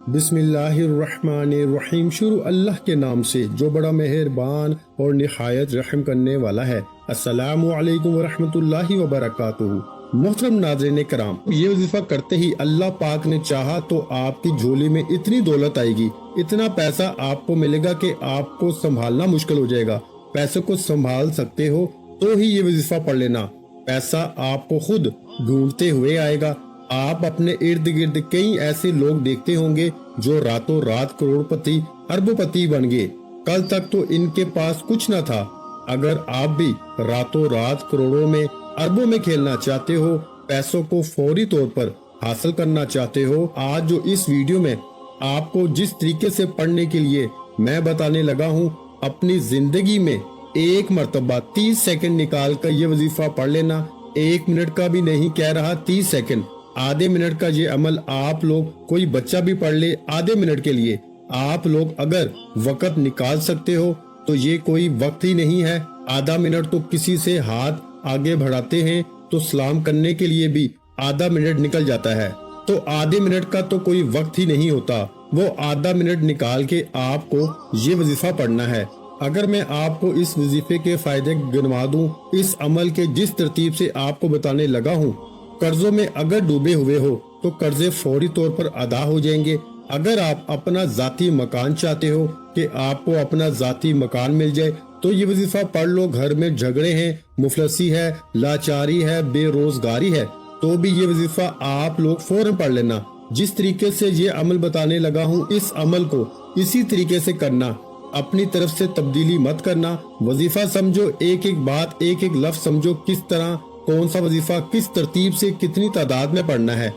बिस्मिल्लाहिर्रहमानिर्रहीम। शुरू अल्लाह के नाम से जो बड़ा मेहरबान और निहायत रहम करने वाला है। अस्सलामु अलैकुम वरहमतुल्लाहि वबरकातुहू। मोहतरम नाज़रीन कराम, ये वजीफा करते ही अल्लाह पाक ने चाहा तो आपकी झोली में इतनी दौलत आएगी, इतना पैसा आपको मिलेगा कि आपको संभालना मुश्किल हो जाएगा। पैसे को संभाल सकते हो तो ही ये वजीफा पढ़ लेना। पैसा आपको खुद ढूंढते हुए आएगा। आप अपने इर्द गिर्द कई ऐसे लोग देखते होंगे जो रातों रात करोड़पति अरबपति बन गए। कल तक तो इनके पास कुछ न था। अगर आप भी रातों रात करोड़ों में अरबों में खेलना चाहते हो, पैसों को फौरी तौर पर हासिल करना चाहते हो, आज जो इस वीडियो में आपको जिस तरीके से पढ़ने के लिए मैं बताने लगा हूँ, अपनी जिंदगी में एक मर्तबा 30 सेकंड निकाल कर ये वजीफा पढ़ लेना। 1 मिनट का भी नहीं कह रहा, 30 सेकंड, आधे मिनट का ये अमल आप लोग, कोई बच्चा भी पढ़ ले आधे मिनट के लिए, आप लोग अगर वक्त निकाल सकते हो तो ये कोई वक्त ही नहीं है। आधा मिनट तो किसी से हाथ आगे बढ़ाते हैं तो सलाम करने के लिए भी आधा मिनट निकल जाता है। तो आधे मिनट का तो कोई वक्त ही नहीं होता। वो आधा मिनट निकाल के आपको ये वजीफा पढ़ना है। अगर मैं आपको इस वजीफे के फायदे गिनवा दूं, इस अमल के जिस तरतीब से आपको बताने लगा हूं, कर्जों में अगर डूबे हुए हो तो कर्जे फौरी तौर पर अदा हो जाएंगे। अगर आप अपना जाती मकान चाहते हो कि आपको अपना जाती मकान मिल जाए तो ये वजीफा पढ़ लो। घर में झगड़े हैं, मुफलसी है, लाचारी है, बेरोजगारी है, तो भी ये वजीफा आप लोग फौरन पढ़ लेना। जिस तरीके से ये अमल बताने लगा हूँ, इस अमल को इसी तरीके से करना। अपनी तरफ से तब्दीली मत करना। वजीफा समझो, एक एक बात, एक एक लफ्ज समझो, किस तरह कौन सा वजीफा किस तरतीब से कितनी तादाद में पढ़ना है,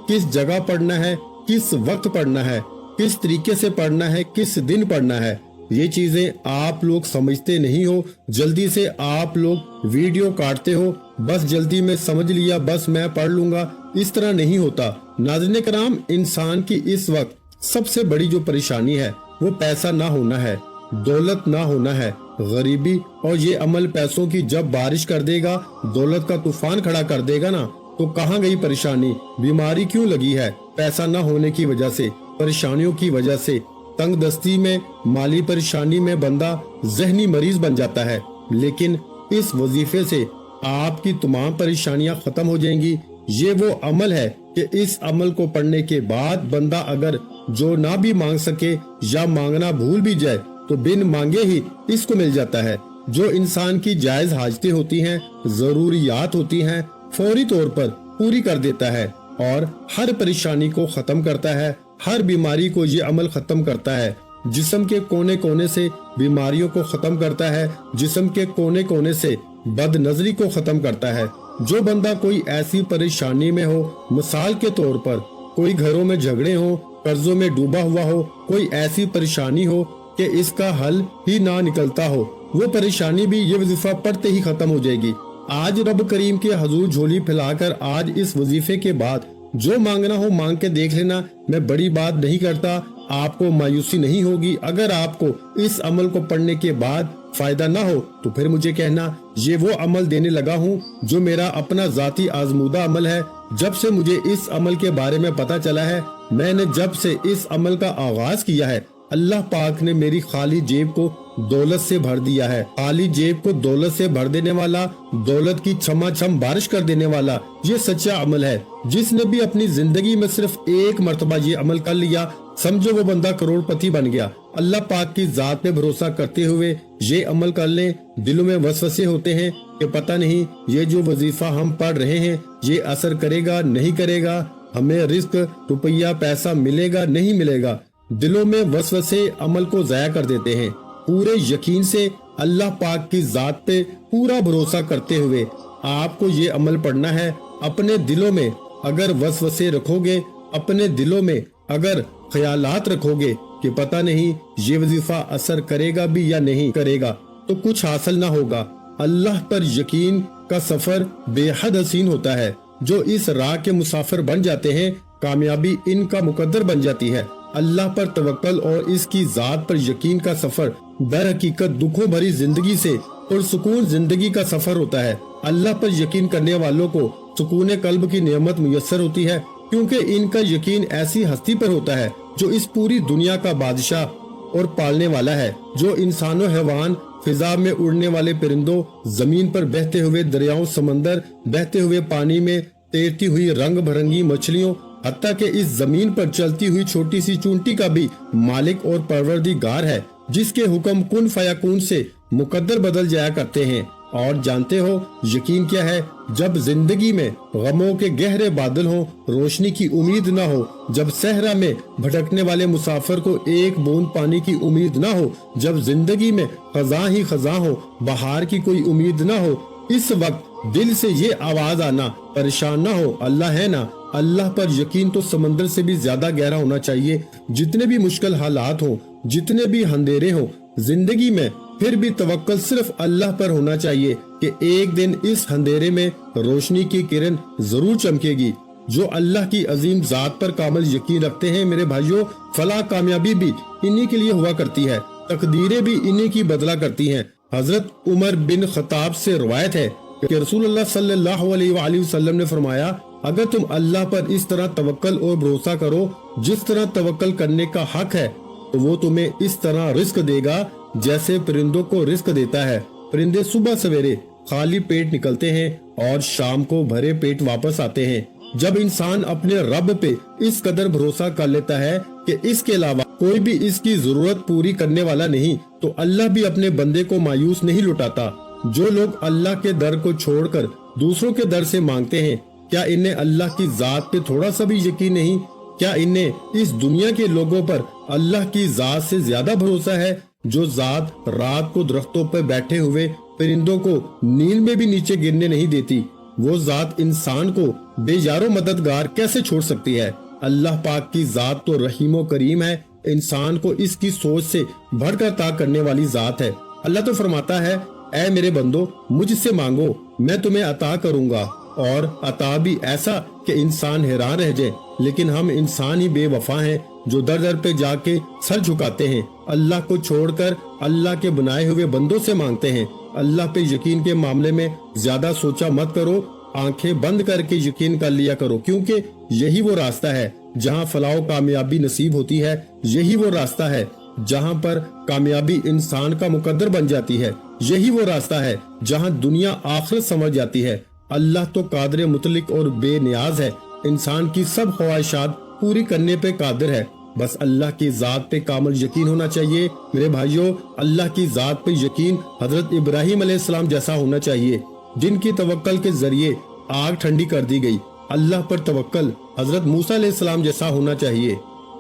किस जगह पढ़ना है, किस वक्त पढ़ना है, किस तरीके से पढ़ना है, किस दिन पढ़ना है। ये चीजें आप लोग समझते नहीं हो। जल्दी से आप लोग वीडियो काटते हो, बस जल्दी में समझ लिया, बस मैं पढ़ लूंगा। इस तरह नहीं होता। नाज़रीन कराम, इंसान की इस वक्त सबसे बड़ी जो परेशानी है वो पैसा ना होना है, दौलत ना होना है, गरीबी। और ये अमल पैसों की जब बारिश कर देगा, दौलत का तूफान खड़ा कर देगा ना, तो कहाँ गई परेशानी? बीमारी क्यों लगी है? पैसा ना होने की वजह से, परेशानियों की वजह से, तंग दस्ती में, माली परेशानी में बंदा जहनी मरीज बन जाता है। लेकिन इस वजीफे से आपकी तमाम परेशानियां खत्म हो जाएंगी। ये वो अमल है कि इस अमल को पढ़ने के बाद बंदा अगर जो ना भी मांग सके या मांगना भूल भी जाए तो बिन मांगे ही इसको मिल जाता है। जो इंसान की जायज हाजतें होती हैं, जरूरियात होती हैं, फौरी तौर पर पूरी कर देता है और हर परेशानी को खत्म करता है। हर बीमारी को ये अमल खत्म करता है। जिस्म के कोने कोने से बीमारियों को खत्म करता है। जिस्म के कोने कोने से बदनजरी को खत्म करता है। जो बंदा कोई ऐसी परेशानी में हो, मिसाल के तौर पर कोई घरों में झगड़े हो, कर्जों में डूबा हुआ हो, कोई ऐसी परेशानी हो कि इसका हल ही ना निकलता हो, वो परेशानी भी ये वजीफा पढ़ते ही खत्म हो जाएगी। आज रब करीम के हजूर झोली फैलाकर आज इस वजीफे के बाद जो मांगना हो मांग के देख लेना। मैं बड़ी बात नहीं करता, आपको मायूसी नहीं होगी। अगर आपको इस अमल को पढ़ने के बाद फायदा ना हो तो फिर मुझे कहना। ये वो अमल देने लगा हूँ जो मेरा अपना जाती आजमूदा अमल है। जब से मुझे इस अमल के बारे में पता चला है, मैंने जब से इस अमल का आगाज किया है, अल्लाह पाक ने मेरी खाली जेब को दौलत से भर दिया है। खाली जेब को दौलत से भर देने वाला, दौलत की छमाछम बारिश कर देने वाला, ये सच्चा अमल है। जिसने भी अपनी जिंदगी में सिर्फ एक मर्तबा ये अमल कर लिया, समझो वो बंदा करोड़पति बन गया। अल्लाह पाक की जात पे भरोसा करते हुए ये अमल कर लें। दिलों में वसवसे होते हैं कि पता नहीं ये जो वजीफा हम पढ़ रहे हैं ये असर करेगा नहीं करेगा, हमें रिस्क, रुपया, पैसा मिलेगा नहीं मिलेगा। दिलों में वसवसे अमल को जाया कर देते हैं। पूरे यकीन से अल्लाह पाक की जात पे पूरा भरोसा करते हुए आपको ये अमल पढ़ना है। अपने दिलों में अगर वसवसे रखोगे, अपने दिलों में अगर ख्यालात रखोगे कि पता नहीं ये वजीफा असर करेगा भी या नहीं करेगा, तो कुछ हासिल ना होगा। अल्लाह पर यकीन का सफर बेहद हसीन होता है। जो इस राह के मुसाफिर बन जाते हैं, कामयाबी इनका मुकद्दर बन जाती है। अल्लाह पर तवक्कल और इसकी जात पर यकीन का सफर दर हकीकत दुखों भरी जिंदगी से और सुकून जिंदगी का सफर होता है। अल्लाह पर यकीन करने वालों को सुकून कल्ब की नेमत मुयस्सर होती है, क्योंकि इनका यकीन ऐसी हस्ती पर होता है جو اس پوری دنیا کا بادشاہ اور پالنے والا ہے، جو انسانوں، حیوان، فضا میں اڑنے والے پرندوں، زمین پر بہتے ہوئے دریاؤں، سمندر، بہتے ہوئے پانی میں تیرتی ہوئی رنگ بھرنگی مچھلیوں، حتیٰ کہ اس زمین پر چلتی ہوئی چھوٹی سی چونٹی کا بھی مالک اور پروردگار ہے، جس کے حکم کن فیکون سے مقدر بدل جایا کرتے ہیں۔ اور جانتے ہو یقین کیا ہے؟ جب زندگی میں غموں کے گہرے بادل ہوں، روشنی کی امید نہ ہو، جب صحرا میں بھٹکنے والے مسافر کو ایک بوند پانی کی امید نہ ہو، جب زندگی میں خزاں ہی خزاں ہو، بہار کی کوئی امید نہ ہو، اس وقت دل سے یہ آواز آنا، پریشان نہ ہو، اللہ ہے نا۔ اللہ پر یقین تو سمندر سے بھی زیادہ گہرا ہونا چاہیے۔ جتنے بھی مشکل حالات ہوں، جتنے بھی اندھیرے ہوں زندگی میں، پھر بھی توکل صرف اللہ پر ہونا چاہیے کہ ایک دن اس اندھیرے میں روشنی کی کرن ضرور چمکے گی۔ جو اللہ کی عظیم ذات پر کامل یقین رکھتے ہیں میرے بھائیوں، فلاح کامیابی بھی انہی کے لیے ہوا کرتی ہے، تقدیریں بھی انہی کی بدلا کرتی ہیں۔ حضرت عمر بن خطاب سے روایت ہے کہ رسول اللہ صلی اللہ علیہ وآلہ وسلم نے فرمایا، اگر تم اللہ پر اس طرح توکل اور بھروسہ کرو جس طرح توکل کرنے کا حق ہے، تو وہ تمہیں اس طرح رزق دے گا جیسے پرندوں کو رزق دیتا ہے۔ پرندے صبح سویرے خالی پیٹ نکلتے ہیں اور شام کو بھرے پیٹ واپس آتے ہیں۔ جب انسان اپنے رب پہ اس قدر بھروسہ کر لیتا ہے کہ اس کے علاوہ کوئی بھی اس کی ضرورت پوری کرنے والا نہیں، تو اللہ بھی اپنے بندے کو مایوس نہیں لٹاتا۔ جو لوگ اللہ کے در کو چھوڑ کر دوسروں کے در سے مانگتے ہیں، کیا انہیں اللہ کی ذات پہ تھوڑا سا بھی یقین نہیں؟ کیا انہیں اس دنیا کے لوگوں پر اللہ کی ذات سے زیادہ بھروسہ ہے؟ جو ذات رات کو درختوں پر بیٹھے ہوئے پرندوں کو نیل میں بھی نیچے گرنے نہیں دیتی، وہ ذات انسان کو بے یار و مددگار کیسے چھوڑ سکتی ہے؟ اللہ پاک کی ذات تو رحیم و کریم ہے، انسان کو اس کی سوچ سے بڑھ کر عطا کرنے والی ذات ہے۔ اللہ تو فرماتا ہے، اے میرے بندو مجھ سے مانگو میں تمہیں عطا کروں گا، اور عطا بھی ایسا کہ انسان حیران رہ جائے۔ لیکن ہم انسان ہی بے وفا ہیں جو در در پہ جا کے سر جھکاتے ہیں، اللہ کو چھوڑ کر اللہ کے بنائے ہوئے بندوں سے مانگتے ہیں۔ اللہ پہ یقین کے معاملے میں زیادہ سوچا مت کرو، آنکھیں بند کر کے یقین کر لیا کرو، کیونکہ یہی وہ راستہ ہے جہاں فلاح و کامیابی نصیب ہوتی ہے، یہی وہ راستہ ہے جہاں پر کامیابی انسان کا مقدر بن جاتی ہے، یہی وہ راستہ ہے جہاں دنیا آخرت سمجھ جاتی ہے۔ اللہ تو قادر مطلق اور بے نیاز ہے، انسان کی سب خواہشات پوری کرنے پہ قادر ہے، بس اللہ کی ذات پہ کامل یقین ہونا چاہیے۔ میرے بھائیوں، اللہ کی ذات پہ یقین حضرت ابراہیم علیہ السلام جیسا ہونا چاہیے، جن کی توکل کے ذریعے آگ ٹھنڈی کر دی گئی۔ اللہ پر توکل حضرت موسیٰ علیہ السلام جیسا ہونا چاہیے،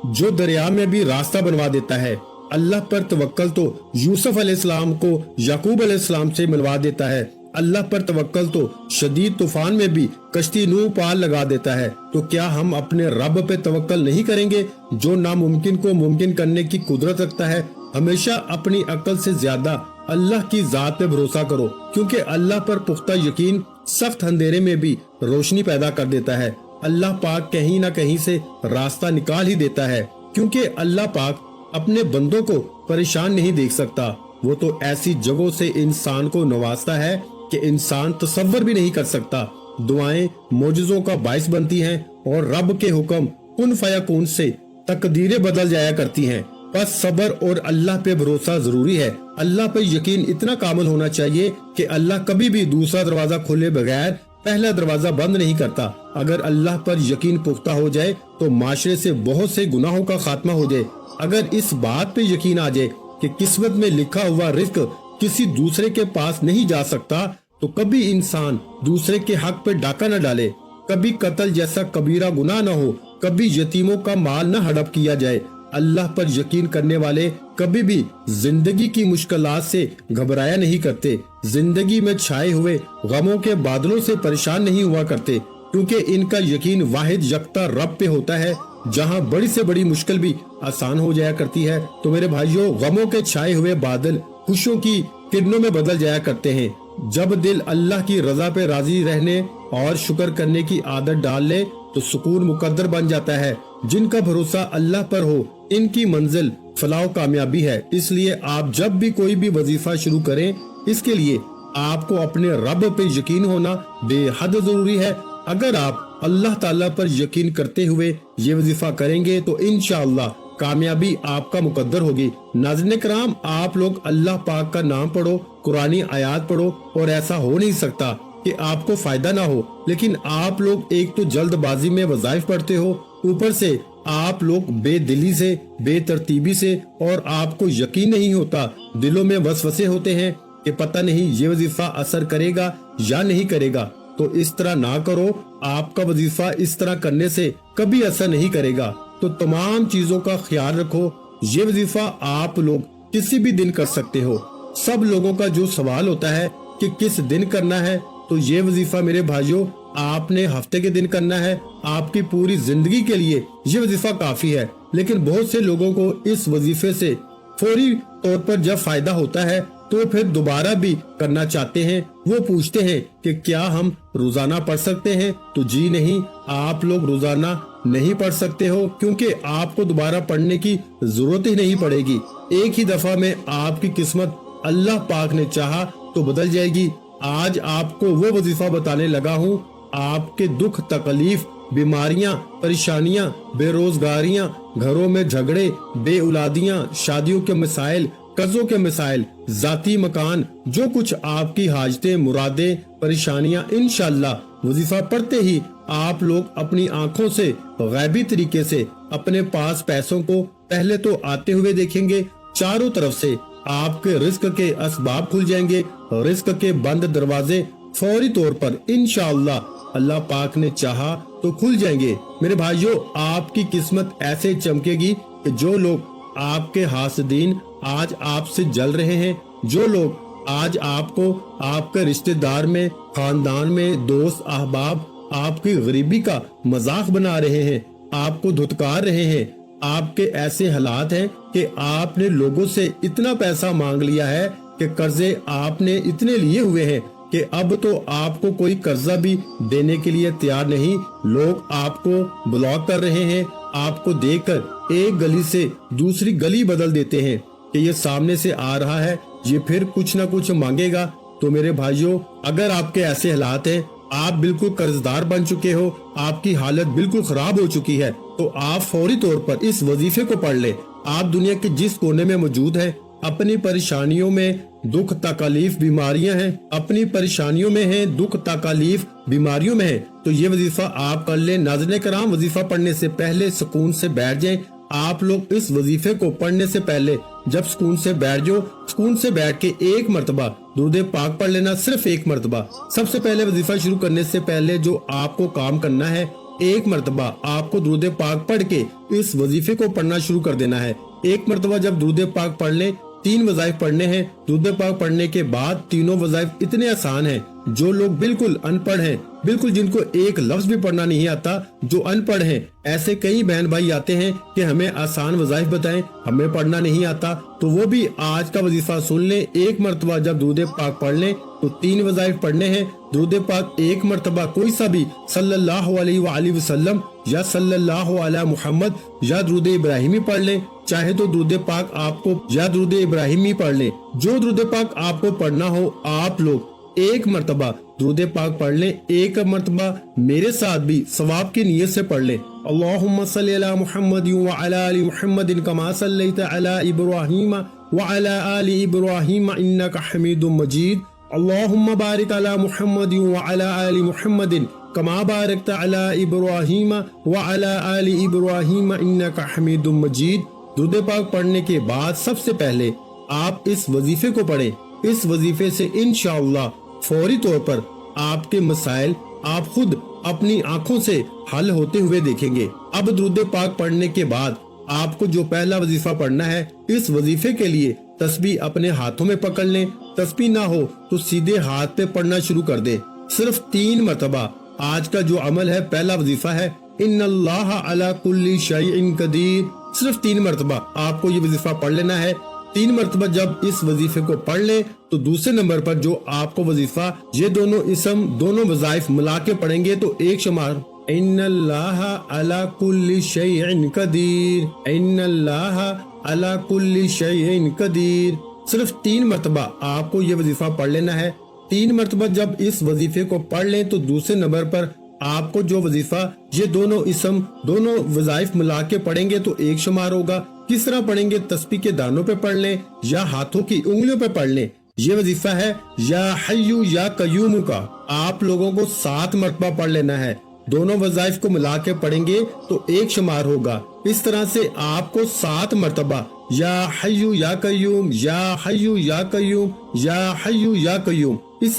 جو دریا میں بھی راستہ بنوا دیتا ہے۔ اللہ پر توکل تو یوسف علیہ السلام کو یعقوب علیہ السلام سے ملوا دیتا ہے۔ اللہ پر توکل تو شدید طوفان میں بھی کشتی نو پار لگا دیتا ہے۔ تو کیا ہم اپنے رب پہ توکل نہیں کریں گے، جو ناممکن کو ممکن کرنے کی قدرت رکھتا ہے؟ ہمیشہ اپنی عقل سے زیادہ اللہ کی ذات پہ بھروسہ کرو، کیونکہ اللہ پر پختہ یقین سخت اندھیرے میں بھی روشنی پیدا کر دیتا ہے۔ اللہ پاک کہیں نہ کہیں سے راستہ نکال ہی دیتا ہے، کیونکہ اللہ پاک اپنے بندوں کو پریشان نہیں دیکھ سکتا۔ وہ تو ایسی جگہوں سے انسان کو نوازتا ہے کہ انسان تصور بھی نہیں کر سکتا۔ دعائیں معجزوں کا باعث بنتی ہیں اور رب کے حکم کن فیکون سے تقدیریں بدل جایا کرتی ہیں۔ بس صبر اور اللہ پہ بھروسہ ضروری ہے۔ اللہ پہ یقین اتنا کامل ہونا چاہیے کہ اللہ کبھی بھی دوسرا دروازہ کھولے بغیر پہلا دروازہ بند نہیں کرتا۔ اگر اللہ پر یقین پختہ ہو جائے تو معاشرے سے بہت سے گناہوں کا خاتمہ ہو جائے۔ اگر اس بات پہ یقین آ جائے کہ قسمت میں لکھا ہوا رزق کسی دوسرے کے پاس نہیں جا سکتا، تو کبھی انسان دوسرے کے حق پہ ڈاکہ نہ ڈالے، کبھی قتل جیسا کبیرہ گناہ نہ ہو، کبھی یتیموں کا مال نہ ہڑپ کیا جائے۔ اللہ پر یقین کرنے والے کبھی بھی زندگی کی مشکلات سے گھبرایا نہیں کرتے، زندگی میں چھائے ہوئے غموں کے بادلوں سے پریشان نہیں ہوا کرتے، کیونکہ ان کا یقین واحد یکتا رب پہ ہوتا ہے، جہاں بڑی سے بڑی مشکل بھی آسان ہو جایا کرتی ہے۔ تو میرے بھائیوں، غموں کے چھائے ہوئے بادل خوشیوں کی کرنوں میں بدل جایا کرتے ہیں۔ جب دل اللہ کی رضا پہ راضی رہنے اور شکر کرنے کی عادت ڈال لے تو سکون مقدر بن جاتا ہے۔ جن کا بھروسہ اللہ پر ہو ان کی منزل فلاح و کامیابی ہے۔ اس لیے آپ جب بھی کوئی بھی وظیفہ شروع کریں، اس کے لیے آپ کو اپنے رب پہ یقین ہونا بے حد ضروری ہے۔ اگر آپ اللہ تعالیٰ پر یقین کرتے ہوئے یہ وظیفہ کریں گے تو انشاءاللہ कामयाबी आपका मुकद्दर होगी। नाज़रीन कराम, आप लोग अल्लाह पाक का नाम पढ़ो, कुरानी आयात पढ़ो, और ऐसा हो नहीं सकता कि आपको फायदा ना हो। लेकिन आप लोग एक तो जल्दबाजी में वज़ाइफ पढ़ते हो, ऊपर से आप लोग बेदिली से, बेतरतीबी से, और आपको यकीन नहीं होता, दिलों में वसवसे होते हैं कि पता नहीं ये वजीफा असर करेगा या नहीं करेगा। तो इस तरह ना करो, आपका वजीफा इस तरह करने से कभी असर नहीं करेगा। तो तमाम चीजों का ख्याल रखो। ये वजीफा आप लोग किसी भी दिन कर सकते हो। सब लोगों का जो सवाल होता है कि किस दिन करना है, तो ये वजीफा मेरे भाइयों आपने हफ्ते के दिन करना है, आपकी पूरी जिंदगी के लिए ये वजीफा काफी है। लेकिन बहुत से लोगों को इस वजीफे से फौरी तौर पर जब फायदा होता है तो फिर दोबारा भी करना चाहते हैं। वो पूछते हैं कि क्या हम रोजाना पढ़ सकते हैं? तो जी नहीं, आप लोग रोजाना नहीं पढ़ सकते हो, क्योंकि आपको दोबारा पढ़ने की जरूरत ही नहीं पड़ेगी। एक ही दफा में आपकी किस्मत अल्लाह पाक ने चाहा तो बदल जाएगी। आज आपको वो वजीफा बताने लगा हूँ, आपके दुख तकलीफ, बीमारियां, परेशानियां, बेरोजगारियां, घरों में झगड़े, बेऔलादियां, शादियों के मसाइल, कर्जों के मसाइल, जाती मकान, जो कुछ आपकी हाजतें, मुरादें, परेशानियां, इंशाअल्लाह वजीफा पढ़ते ही आप लोग अपनी आंखों से गैबी तरीके से अपने पास पैसों को पहले तो आते हुए देखेंगे। चारों तरफ से आपके रिस्क के असबाब खुल जाएंगे, रिस्क के बंद दरवाजे फौरी तौर पर इंशाअल्लाह अल्लाह पाक ने चाहा तो खुल जाएंगे। मेरे भाइयों, आपकी किस्मत ऐसे चमकेगी कि जो लोग आपके हासदीन आज आपसे जल रहे हैं, जो लोग आज आपको आपके रिश्तेदार में, खानदान में, दोस्त अहबाब आपकी गरीबी का मजाक बना रहे हैं, आपको धुतकार रहे हैं, आपके ऐसे हालात हैं कि आपने लोगों से इतना पैसा मांग लिया है कि कर्जे आपने इतने लिए हुए हैं कि अब तो आपको कोई कर्जा भी देने के लिए तैयार नहीं। लोग आपको ब्लॉक कर रहे हैं, आपको देखकर एक गली से दूसरी गली बदल देते हैं कि ये सामने से आ रहा है, ये फिर कुछ ना कुछ मांगेगा। तो मेरे भाइयों, अगर आपके ऐसे हालात हैं, आप बिल्कुल कर्जदार बन चुके हो, आपकी हालत बिल्कुल खराब हो चुकी है, तो आप फौरी तौर पर इस वजीफे को पढ़ ले। आप दुनिया के जिस कोने में मौजूद हैं, अपनी परेशानियों में दुख तकलीफ बीमारियां हैं, अपनी परेशानियों में हैं, दुख तकलीफ बीमारियों में है, तो ये वजीफा आप कर ले। नाज़रीन कराम, वजीफा पढ़ने से पहले सुकून से बैठ जाएं। आप लोग इस वजीफे को पढ़ने से पहले जब सुकून से बैठ जाओ, सुकून से बैठ के एक मरतबा दुरूद पाक पढ़ लेना, सिर्फ एक मरतबा। सबसे पहले वजीफा शुरू करने से पहले जो आपको काम करना है, एक मरतबा आपको दुरूद पाक पढ़ के इस वजीफे को पढ़ना शुरू कर देना है। एक मरतबा जब दुरूद पाक पढ़ ले, 3 वज़ाइफ पढ़ने हैं। दुरूद पाक पढ़ने के बाद तीनों वज़ाइफ इतने आसान हैं, जो लोग बिल्कुल अनपढ़ हैं, बिल्कुल जिनको एक लफ्ज भी पढ़ना नहीं आता, जो अनपढ़ हैं, ऐसे कई बहन भाई आते हैं कि हमें आसान वज़ाइफ बताएं, हमें पढ़ना नहीं आता, तो वो भी आज का वजीफा सुन ले। एक मरतबा जब दुरूद पाक पढ़ ले तो 3 वज़ाइफ पढ़ने हैं। दुरूद पाक एक मरतबा कोई सा भी सल्लल्लाहु अलैहि वसल्लम या सल्लल्लाहु अला मुहम्मद या दुरूद इब्राहिमी पढ़ ले, चाहे तो दुरूद पाक आपको या दुरूद इब्राहिमी पढ़ ले। जो दुरूद पाक आपको पढ़ना हो, आप लोग एक मरतबा दुरूद पाक पढ़ ले। एक मरतबा मेरे साथ भी सवाब की नीयत से पढ़ ले। अल्लाहुम्मा सल्ली अला मुहम्मद व अला आलि मुहम्मद कमा सल्लैता अला इब्राहीम व अला आलि इब्राहीम इन्नका हमीदुम मजीद। अल्लाहुम्मा बारिक अला मुहम्मद व अला आलि मुहम्मद कमा बारकता अला इब्राहीम व अला आलि इब्राहीम इन्नका हमीदुम मजीद। दुरूद पाक पढ़ने के बाद सबसे पहले आप इस वजीफे को पढ़ें। इस वजीफे से इंशाअल्लाह फौरी तौर पर आपके मसाइल आप खुद अपनी आंखों से हल होते हुए देखेंगे। अब दुरूद पाक पढ़ने के बाद आपको जो पहला वजीफा पढ़ना है, इस वजीफे के लिए तस्बीह अपने हाथों में पकड़ लें। तस्बीह ना हो तो सीधे हाथ पे पढ़ना शुरू कर दे। सिर्फ 3 मरतबा आज का जो अमल है, पहला वजीफा है इन्नल्लाह अला कुल्ली शैइन कदीर। सिर्फ 3 मरतबा आपको ये वजीफा पढ़ लेना है। 3 मरतबा जब इस वजीफे को पढ़ ले तो दूसरे नंबर पर जो आपको वजीफा, ये दोनों इसम, दोनों वज़ाइफ मिला के पढ़ेंगे तो एक शुमार इन्नल्लाह अला कुल्ली शैइन कदीर, इन्नल्लाह अला कुल्ली शैइन कदीर। सिर्फ 3 मरतबा आपको ये वजीफा पढ़ लेना है। 3 मरतबा जब इस वजीफे को पढ़ लें तो दूसरे नंबर पर آپ کو جو وظیفہ یہ دونوں اسم دونوں وظائف ملا کے پڑھیں گے تو ایک شمار ہوگا. کس طرح پڑھیں گے؟ تسبیح کے دانوں پہ پڑھ لیں یا ہاتھوں کی انگلیوں پہ پڑھ لیں. یہ وظیفہ ہے یا حیو یا قیوم کا. آپ لوگوں کو 7 مرتبہ پڑھ لینا ہے. دونوں وظائف کو ملا کے پڑھیں گے تو ایک شمار ہوگا. اس طرح سے آپ کو 7 مرتبہ یا حیو یا قیوم یا حیو یا قیوم یا حیو یا قیوم اس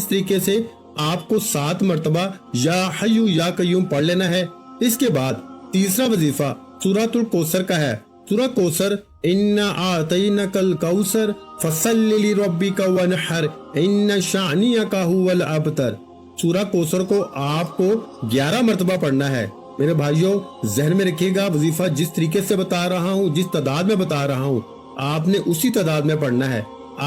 طریقے سے آپ کو 7 مرتبہ یا حیو یا قیوم پڑھ لینا ہے. اس کے بعد تیسرا وظیفہ سورۃ الکوثر کا ہے. سورہ کوثر اِنَّا أَعْطَيْنَاكَ الْكَوْثَرَ فَصَلِّ لِرَبِّكَ وَانْحَرْ إِنَّ شَانِئَكَ هُوَ الْأَبْتَرُ. سورہ کوثر کو آپ کو 11 مرتبہ پڑھنا ہے. میرے بھائیوں ذہن میں رکھیے گا وظیفہ جس طریقے سے بتا رہا ہوں جس تعداد میں بتا رہا ہوں آپ نے اسی تعداد میں پڑھنا ہے.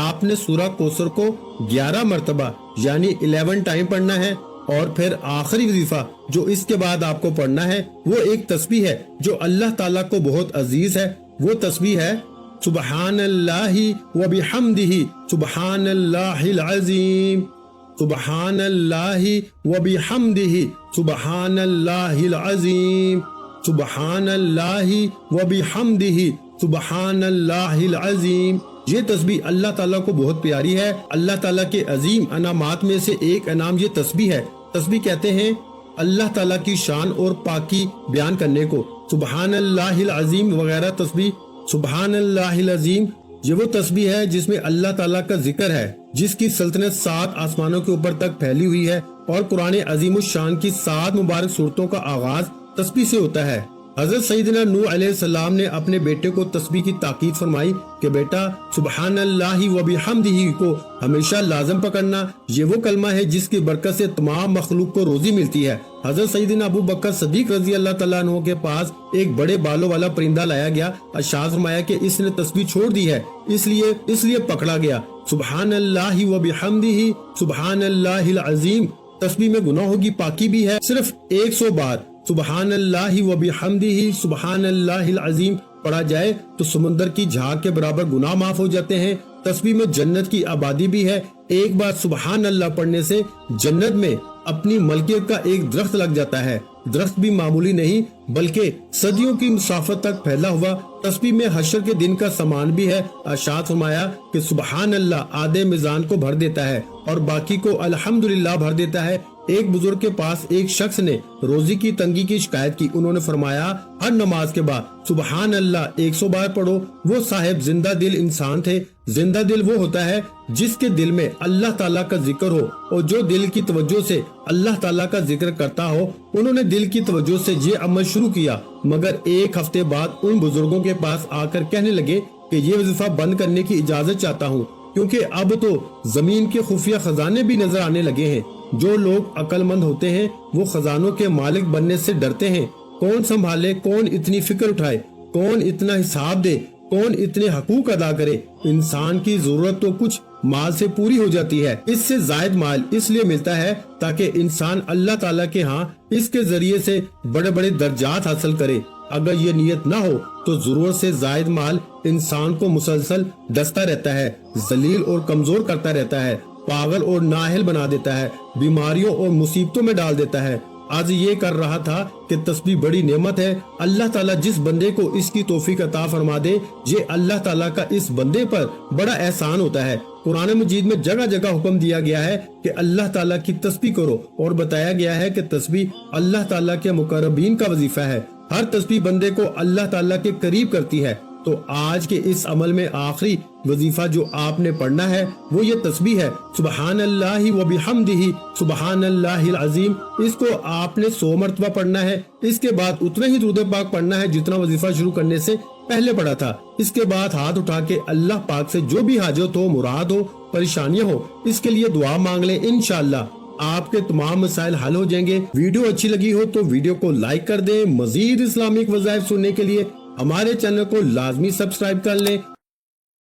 آپ نے سورہ کوثر کو 11 مرتبہ یعنی 11 ٹائم پڑھنا ہے. اور پھر آخری وظیفہ جو اس کے بعد آپ کو پڑھنا ہے وہ ایک تسبیح ہے جو اللہ تعالیٰ کو بہت عزیز ہے. وہ تسبیح ہے سبحان اللہ و بحمدہ سبحان اللہ العظیم سبحان اللہ و بحمدہ سبحان اللہ العظیم سبحان اللہ و بحمدہ سبحان اللہ العظیم. یہ تسبیح اللہ تعالیٰ کو بہت پیاری ہے. اللہ تعالیٰ کے عظیم انعامات میں سے ایک انعام یہ تسبیح ہے. تسبیح کہتے ہیں اللہ تعالیٰ کی شان اور پاکی بیان کرنے کو. سبحان اللہ العظیم وغیرہ تسبیح. سبحان اللہ العظیم یہ وہ تسبیح ہے جس میں اللہ تعالیٰ کا ذکر ہے جس کی سلطنت 7 آسمانوں کے اوپر تک پھیلی ہوئی ہے. اور قرآن عظیم الشان کی 7 مبارک صورتوں کا آغاز تسبیح سے ہوتا ہے. حضرت سیدنا نوح علیہ السلام نے اپنے بیٹے کو تسبیح کی تاکید فرمائی کہ بیٹا سبحان اللہ و بحمدہ کو ہمیشہ لازم پکڑنا. یہ وہ کلمہ ہے جس کی برکت سے تمام مخلوق کو روزی ملتی ہے. حضرت سیدنا ابو بکر صدیق رضی اللہ تعالیٰ عنہ کے پاس ایک بڑے بالوں والا پرندہ لایا گیا. ارشاد فرمایا کہ اس نے تسبیح چھوڑ دی ہے اس لیے پکڑا گیا. سبحان اللہ و بحمدہ سبحان اللہ العظیم. تسبیح میں گناہوں کی پاکی بھی ہے. صرف 100 بار سبحان اللہ و بحمدہ سبحان اللہ العظیم پڑھا جائے تو سمندر کی جھاگ کے برابر گناہ معاف ہو جاتے ہیں. تسبیح میں جنت کی آبادی بھی ہے. ایک بار سبحان اللہ پڑھنے سے جنت میں اپنی ملکیت کا ایک درخت لگ جاتا ہے. درخت بھی معمولی نہیں بلکہ صدیوں کی مسافت تک پھیلا ہوا. تسبیح میں حشر کے دن کا سامان بھی ہے. ارشاد فرمایا کہ سبحان اللہ آدھے میزان کو بھر دیتا ہے اور باقی کو الحمدللہ بھر دیتا ہے. ایک بزرگ کے پاس ایک شخص نے روزی کی تنگی کی شکایت کی. انہوں نے فرمایا ہر نماز کے بعد سبحان اللہ 100 بار پڑھو. وہ صاحب زندہ دل انسان تھے. زندہ دل وہ ہوتا ہے جس کے دل میں اللہ تعالیٰ کا ذکر ہو اور جو دل کی توجہ سے اللہ تعالیٰ کا ذکر کرتا ہو. انہوں نے دل کی توجہ سے یہ عمل شروع کیا مگر ایک ہفتے بعد ان بزرگوں کے پاس آ کر کہنے لگے کہ یہ وظیفہ بند کرنے کی اجازت چاہتا ہوں کیونکہ اب تو زمین کے خفیہ خزانے بھی نظر آنے لگے ہیں. جو لوگ عقل مند ہوتے ہیں وہ خزانوں کے مالک بننے سے ڈرتے ہیں. کون سنبھالے, کون اتنی فکر اٹھائے, کون اتنا حساب دے, کون اتنے حقوق ادا کرے. انسان کی ضرورت تو کچھ مال سے پوری ہو جاتی ہے. اس سے زائد مال اس لیے ملتا ہے تاکہ انسان اللہ تعالیٰ کے ہاں اس کے ذریعے سے بڑے بڑے درجات حاصل کرے. اگر یہ نیت نہ ہو تو ضرورت سے زائد مال انسان کو مسلسل ڈستا رہتا ہے, ذلیل اور کمزور کرتا رہتا ہے, پاگل اور نااہل بنا دیتا ہے, بیماریوں اور مصیبتوں میں ڈال دیتا ہے. آج یہ کر رہا تھا کہ تسبیح بڑی نعمت ہے. اللہ تعالیٰ جس بندے کو اس کی توفیق عطا فرما دے یہ اللہ تعالیٰ کا اس بندے پر بڑا احسان ہوتا ہے. قرآن مجید میں جگہ جگہ حکم دیا گیا ہے کہ اللہ تعالیٰ کی تسبیح کرو اور بتایا گیا ہے کہ تسبیح اللہ تعالیٰ کے مقربین کا وظیفہ ہے. ہر تسبیح بندے کو اللہ تعالیٰ کے قریب کرتی ہے. تو آج کے اس عمل میں آخری وظیفہ جو آپ نے پڑھنا ہے وہ یہ تسبیح ہے سبحان اللہ و بحمدہ سبحان اللہ العظیم. اس کو آپ نے 100 مرتبہ پڑھنا ہے. اس کے بعد اتنا ہی درود پاک پڑھنا ہے جتنا وظیفہ شروع کرنے سے پہلے پڑھا تھا. اس کے بعد ہاتھ اٹھا کے اللہ پاک سے جو بھی حاجت ہو, مراد ہو, پریشانیاں ہو, اس کے لیے دعا مانگ لیں. انشاءاللہ آپ کے تمام مسائل حل ہو جائیں گے. ویڈیو اچھی لگی ہو تو ویڈیو کو لائک کر دیں. مزید اسلامک وظائف سننے کے لیے ہمارے چینل کو لازمی سبسکرائب کر لیں